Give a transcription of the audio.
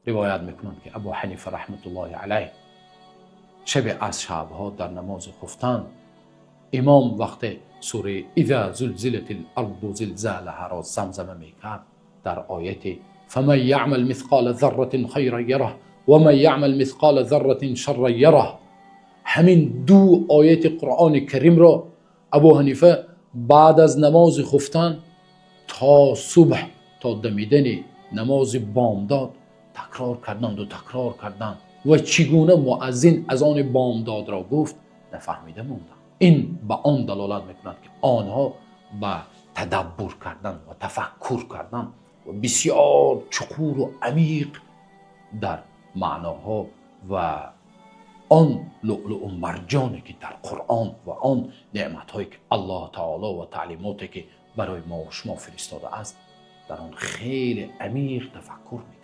روایت میکنند که ابو حنیفه رحمت الله علیه شب از شبها در نماز خفتن امام وقت سوره اذا زلزلت الارض زلزالها را زمزمه میکرد در آیت فمن یعمل مثقال ذره خیرا یره و من یعمل مثقال ذره شرا یره، همین دو آیت قرآن کریم را ابو حنیفه بعد از نماز خفتن تا صبح، تا دمیدن نماز بامداد تکرار کردند و چگونه مؤذن از آن بامداد را گفت نفهمیده موندند. این به آن دلالت میکند که آنها به تدبر کردن و تفکر کردن و بسیار چقور و عمیق در معناها و آن لؤلؤ و مرجانی که در قرآن و آن نعمتهایی که الله تعالی و تعلیماتی که برای ما و شما فرستاده است در آن خیلی عمیق تفکر میکنند.